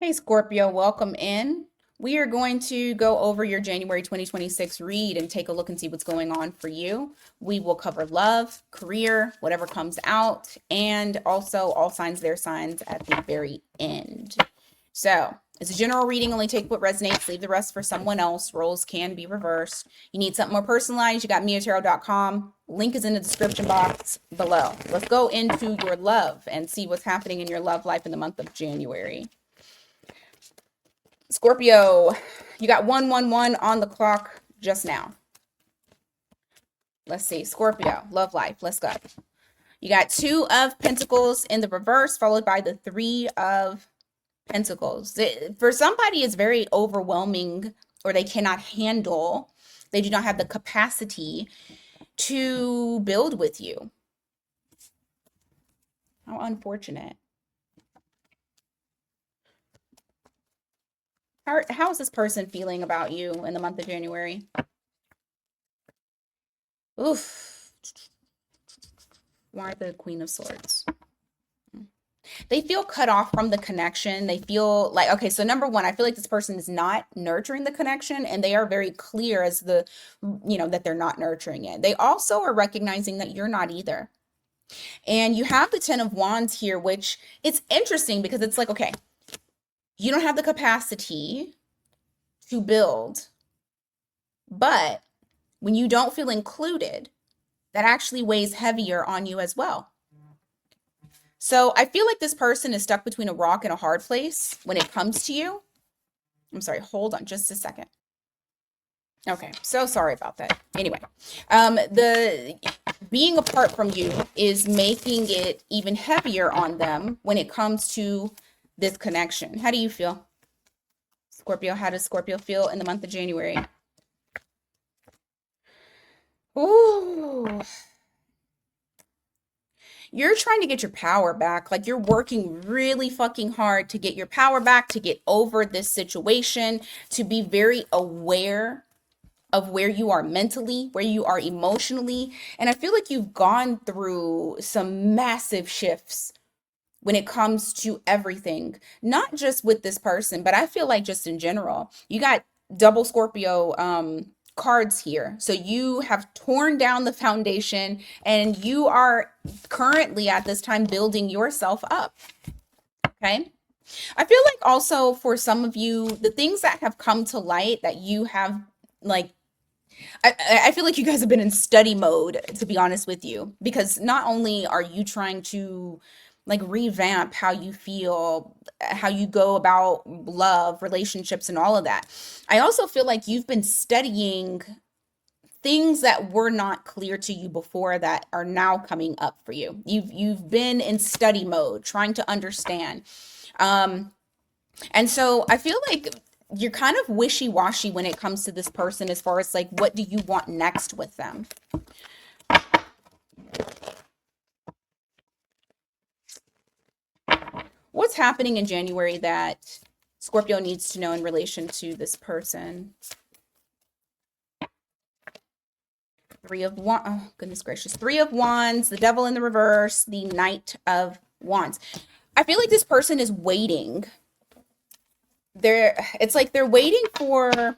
Hey Scorpio, welcome in. We are going to go over your January 2026 read and take a look and see what's going on for you. We will cover love, career, whatever comes out, and also all signs, their signs at the very end. So, it's a general reading, only take what resonates, leave the rest for someone else. Roles can be reversed. You need something more personalized, you got miatarot.com. Link is in the description box below. Let's go into your love and see what's happening in your love life in the month of January. Scorpio, you got 111 on the clock just now. Let's see. Scorpio, love life. Let's go. You got Two of Pentacles in the reverse, followed by the Three of Pentacles. For somebody, it's very overwhelming, or they cannot handle, they do not have the capacity to build with you. How unfortunate. How is this person feeling about you in the month of January? Oof. Why the Queen of Swords? They feel cut off from the connection. They feel like, okay, so number one, I feel like this person is not nurturing the connection, and they are very clear as that they're not nurturing it. They also are recognizing that you're not either. And you have the 10 of Wands here, which it's interesting because it's like, okay, you don't have the capacity to build, but when you don't feel included, that actually weighs heavier on you as well. So I feel like this person is stuck between a rock and a hard place when it comes to you. I'm sorry, hold on just a second. Okay, so sorry about that. Anyway, the being apart from you is making it even heavier on them when it comes to this connection. How do you feel, Scorpio? How does Scorpio feel in the month of January? Ooh. You're trying to get your power back. Like, you're working really fucking hard to get your power back, to get over this situation, to be very aware of where you are mentally, where you are emotionally. And I feel like you've gone through some massive shifts when it comes to everything, not just with this person, but I feel like just in general. You got double Scorpio cards here. So you have torn down the foundation and you are currently at this time building yourself up. Okay. I feel like also for some of you, the things that have come to light that you have, like, I feel like you guys have been in study mode, to be honest with you, because not only are you trying to like revamp how you feel, how you go about love, relationships, and all of that, I also feel like you've been studying things that were not clear to you before that are now coming up for you. You've been in study mode, trying to understand. Um, and so I feel like you're kind of wishy-washy when it comes to this person as far as like what do you want next with them. What's happening in January that Scorpio needs to know in relation to this person? Three of Wands. Oh, goodness gracious. Three of Wands, the Devil in the reverse, the Knight of Wands. I feel like this person is waiting. It's like they're waiting for,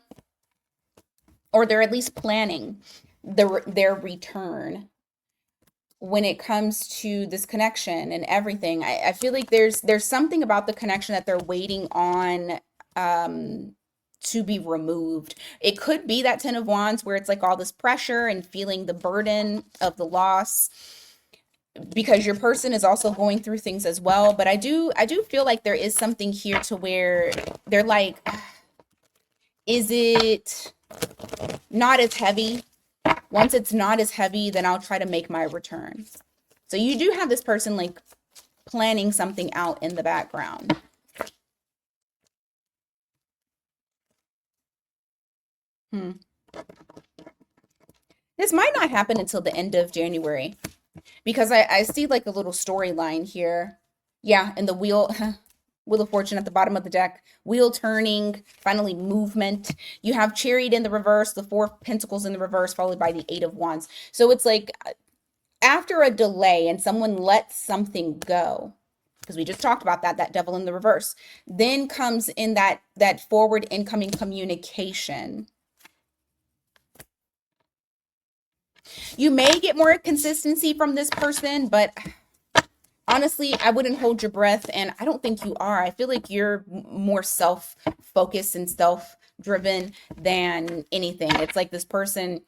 or they're at least planning their return when it comes to this connection and everything. I feel like there's something about the connection that they're waiting on to be removed. It could be that 10 of Wands where it's like all this pressure and feeling the burden of the loss, because your person is also going through things as well. But I do feel like there is something here to where they're like, is it not as heavy? Once it's not as heavy, then I'll try to make my return. So you do have this person like planning something out in the background. This might not happen until the end of January, because I see like a little storyline here. Yeah, and the wheel Wheel of Fortune at the bottom of the deck, wheel turning, finally movement. You have Chariot in the reverse, the Four of Pentacles in the reverse, followed by the Eight of Wands. So it's like after a delay and someone lets something go, because we just talked about that devil in the reverse. Then comes in that forward incoming communication. You may get more consistency from this person, but honestly, I wouldn't hold your breath, and I don't think you are. I feel like you're more self-focused and self-driven than anything. It's like this person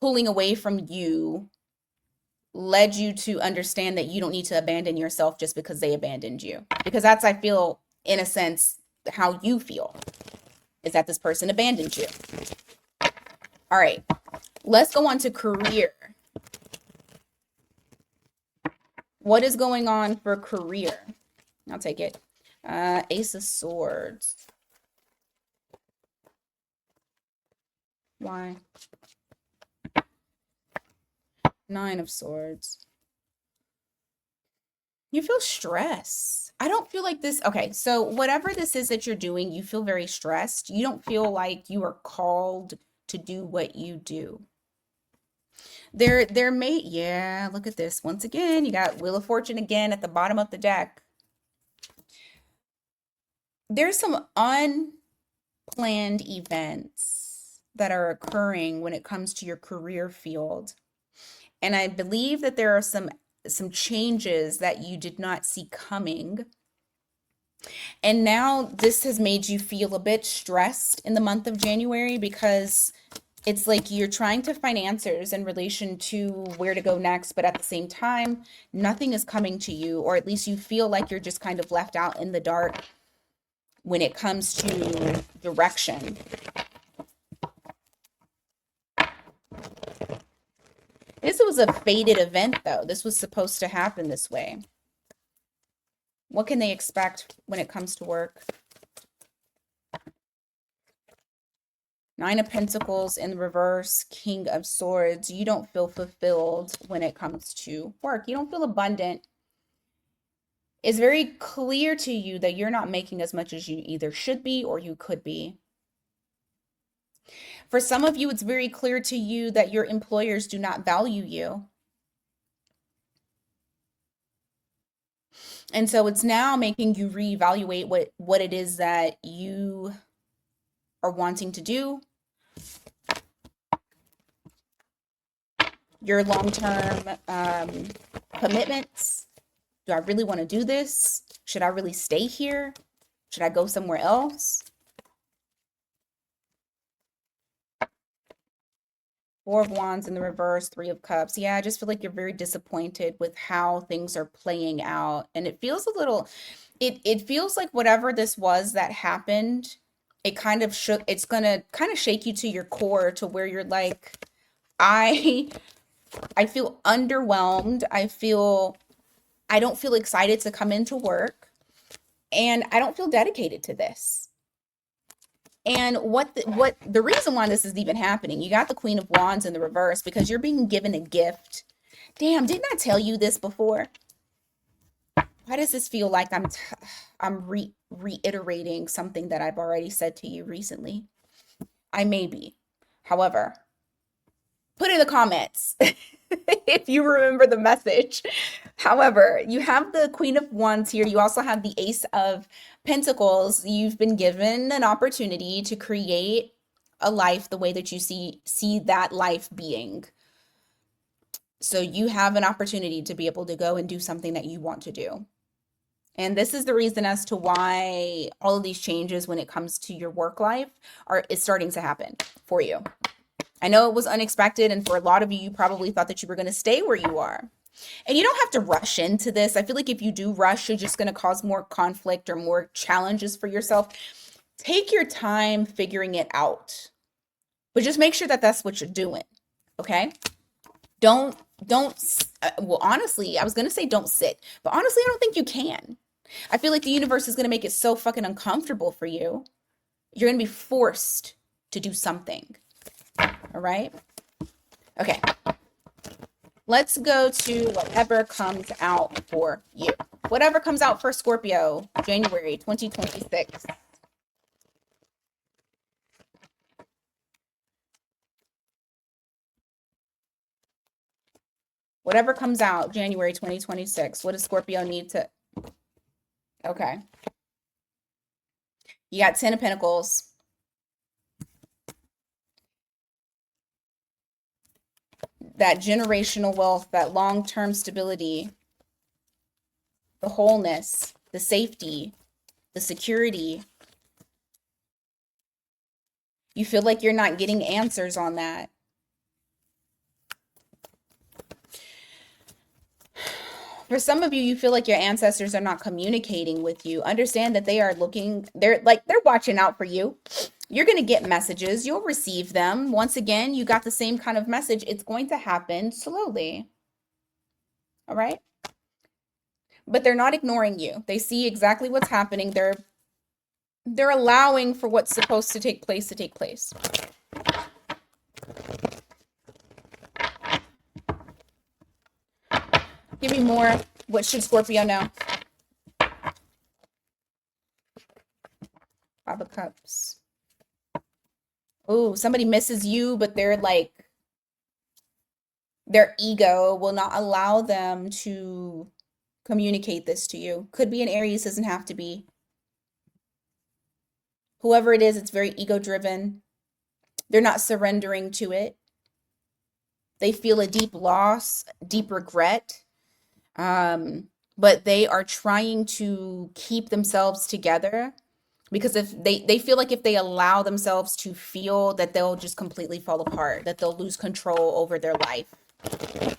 pulling away from you led you to understand that you don't need to abandon yourself just because they abandoned you. Because that's, I feel, in a sense, how you feel, is that this person abandoned you. All right, let's go on to career. What is going on for career? I'll take it. Ace of Swords. Why? Nine of Swords. You feel stress. I don't feel like this. Okay, so whatever this is that you're doing, you feel very stressed. You don't feel like you are called to do what you do. There may, yeah, look at this. Once again, you got Wheel of Fortune again at the bottom of the deck. There's some unplanned events that are occurring when it comes to your career field. And I believe that there are some changes that you did not see coming. And now this has made you feel a bit stressed in the month of January, because it's like you're trying to find answers in relation to where to go next, but at the same time, nothing is coming to you, or at least you feel like you're just kind of left out in the dark when it comes to direction. This was a fated event, though. This was supposed to happen this way. What can they expect when it comes to work? Nine of Pentacles in reverse, King of Swords. You don't feel fulfilled when it comes to work. You don't feel abundant. It's very clear to you that you're not making as much as you either should be or you could be. For some of you, it's very clear to you that your employers do not value you. And so it's now making you reevaluate what it is that you are wanting to do, your long-term commitments. Do I really want to do this? Should I really stay here? Should I go somewhere else? Four of Wands in the reverse, Three of Cups. Yeah, I just feel like you're very disappointed with how things are playing out. And it feels a little, it feels like whatever this was that happened, it kind of shook, it's gonna kind of shake you to your core, to where you're like, I feel underwhelmed. I don't feel excited to come into work, and I don't feel dedicated to this. And what the reason why this is even happening, you got the Queen of Wands in the reverse, because you're being given a gift. Damn, didn't I tell you this before? Why does this feel like I'm reiterating something that I've already said to you recently? I may be. However, put in the comments if you remember the message. However, you have the Queen of Wands here. You also have the Ace of Pentacles. You've been given an opportunity to create a life the way that you see that life being. So you have an opportunity to be able to go and do something that you want to do. And this is the reason as to why all of these changes when it comes to your work life is starting to happen for you. I know it was unexpected, and for a lot of you, you probably thought that you were going to stay where you are. And you don't have to rush into this. I feel like if you do rush, you're just going to cause more conflict or more challenges for yourself. Take your time figuring it out, but just make sure that that's what you're doing. Okay? Don't, well, honestly, I was going to say don't sit, but honestly, I don't think you can. I feel like the universe is going to make it so fucking uncomfortable for you. You're going to be forced to do something. All right. Okay. Let's go to whatever comes out for you. Whatever comes out for Scorpio, January 2026. Whatever comes out January 2026. What does Scorpio need to Okay. You got 10 of Pentacles. That generational wealth, that long-term stability, the wholeness, the safety, the security. You feel like you're not getting answers on that. For some of you, you feel like your ancestors are not communicating with you. Understand that they are looking, they're watching out for you. You're going to get messages. You'll receive them. Once again, you got the same kind of message. It's going to happen slowly. All right? But they're not ignoring you. They see exactly what's happening. They're allowing for what's supposed to take place to take place. Give me more. What should Scorpio know? Five of Cups. Oh, somebody misses you, but they're like, their ego will not allow them to communicate this to you. Could be an Aries, doesn't have to be. Whoever it is, it's very ego driven. They're not surrendering to it. They feel a deep loss, deep regret. But they are trying to keep themselves together because if they feel like if they allow themselves to feel that they'll just completely fall apart, that they'll lose control over their life. Give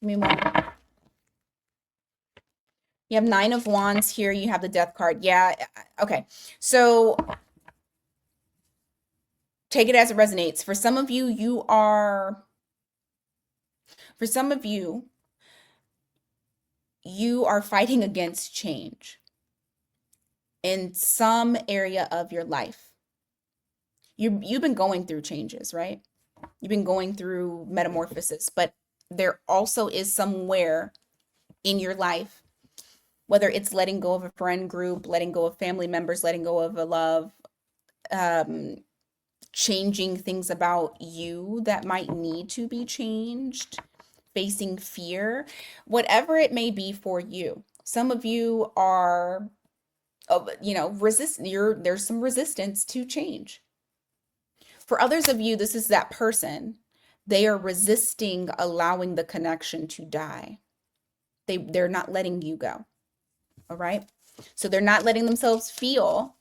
me more. You have 9 of Wands here. You have the Death card. Yeah. Okay. So take it as it resonates. For some of you, you are fighting against change in some area of your life. You've been going through changes, right? You've been going through metamorphosis, but there also is somewhere in your life, whether it's letting go of a friend group, letting go of family members, letting go of a love, changing things about you that might need to be changed, facing fear, whatever it may be for you. Some of you are, there's some resistance to change. For others of you, this is that person. They are resisting allowing the connection to die. They're not letting you go. All right. So they're not letting themselves feel,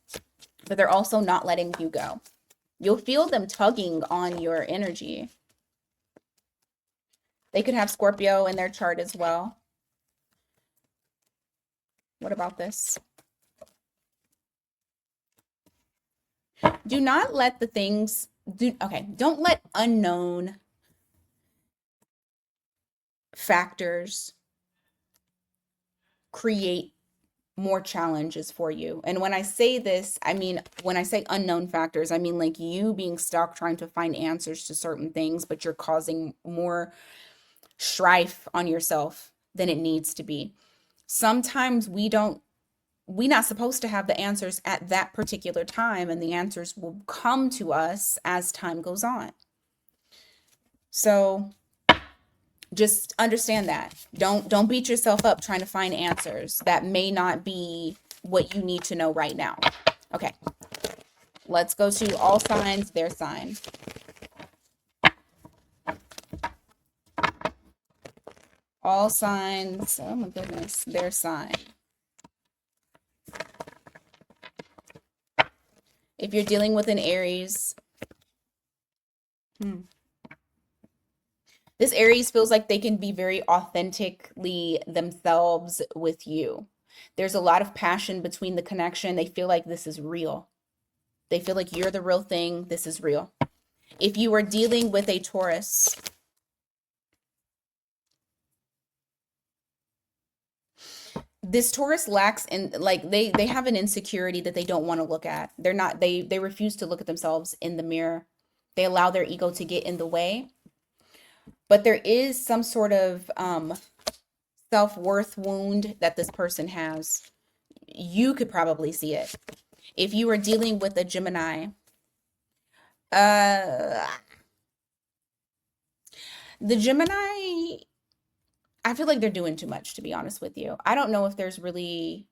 but they're also not letting you go. You'll feel them tugging on your energy. They could have Scorpio in their chart as well. What about this? Do not let the things don't let unknown factors create more challenges for you. And when I say this, I mean, when I say unknown factors, I mean like you being stuck trying to find answers to certain things, but you're causing more strife on yourself than it needs to be. Sometimes we're not supposed to have the answers at that particular time, and the answers will come to us as time goes on. So just understand that. Don't beat yourself up trying to find answers. That may not be what you need to know right now. Okay. Let's go to all signs, their sign. All signs, oh my goodness, their sign. If you're dealing with an Aries, this Aries feels like they can be very authentically themselves with you. There's a lot of passion between the connection. They feel like this is real. They feel like you're the real thing. This is real. If you are dealing with a Taurus, this Taurus lacks in like they have an insecurity that they don't want to look at. They refuse to look at themselves in the mirror. They allow their ego to get in the way. But there is some sort of self-worth wound that this person has. You could probably see it. If you are dealing with a Gemini, the Gemini I feel like they're doing too much, to be honest with you. I don't know if there's really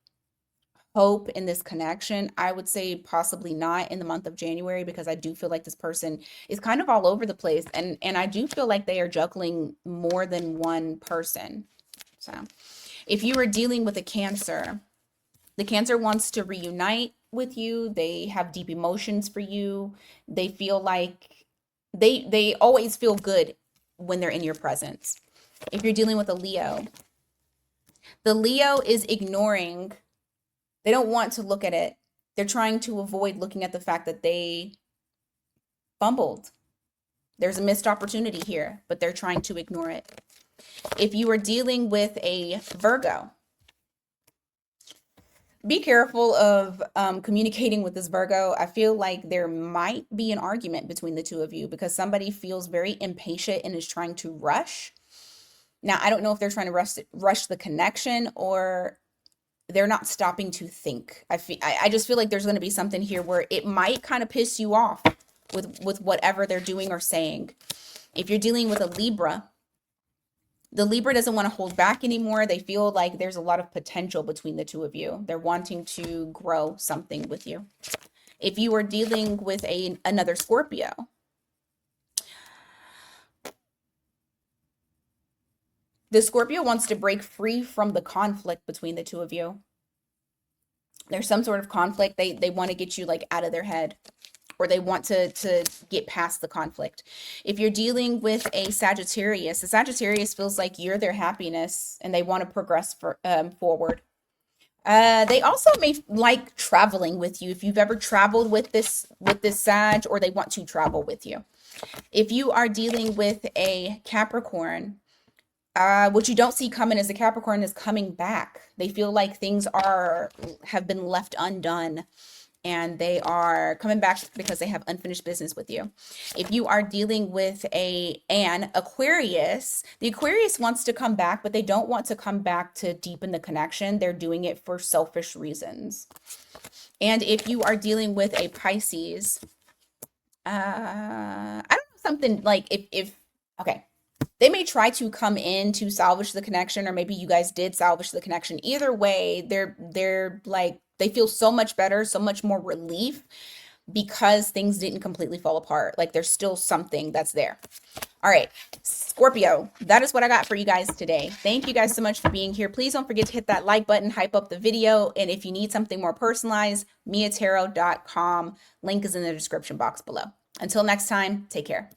hope in this connection. I would say possibly not in the month of January, because I do feel like this person is kind of all over the place, and I do feel like they are juggling more than one person. So, if you are dealing with a Cancer, the Cancer wants to reunite with you. They have deep emotions for you. They feel like they always feel good when they're in your presence. If you're dealing with a Leo, the Leo is ignoring, they don't want to look at it. They're trying to avoid looking at the fact that they fumbled. There's a missed opportunity here, but they're trying to ignore it. If you are dealing with a Virgo, be careful of communicating with this Virgo. I feel like there might be an argument between the two of you because somebody feels very impatient and is trying to rush. Now, I don't know if they're trying to rush the connection, or they're not stopping to think. I just feel like there's going to be something here where it might kind of piss you off with whatever they're doing or saying. If you're dealing with a Libra, the Libra doesn't want to hold back anymore. They feel like there's a lot of potential between the two of you. They're wanting to grow something with you. If you are dealing with another Scorpio, the Scorpio wants to break free from the conflict between the two of you. There's some sort of conflict. They want to get you like out of their head, or they want to get past the conflict. If you're dealing with a Sagittarius, the Sagittarius feels like you're their happiness and they want to progress forward. They also may like traveling with you if you've ever traveled with this Sag, or they want to travel with you. If you are dealing with a Capricorn, what you don't see coming is the Capricorn is coming back. They feel like things have been left undone, and they are coming back because they have unfinished business with you. If you are dealing with an Aquarius, the Aquarius wants to come back, but they don't want to come back to deepen the connection. They're doing it for selfish reasons. And if you are dealing with a Pisces, I don't know, something like okay, they may try to come in to salvage the connection, or maybe you guys did salvage the connection. Either way, they're like, they feel so much better, so much more relief, because things didn't completely fall apart. Like there's still something that's there. All right, Scorpio, that is what I got for you guys today. Thank you guys so much for being here. Please don't forget to hit that like button, hype up the video. And if you need something more personalized, miatarot.com. Link is in the description box below. Until next time, take care.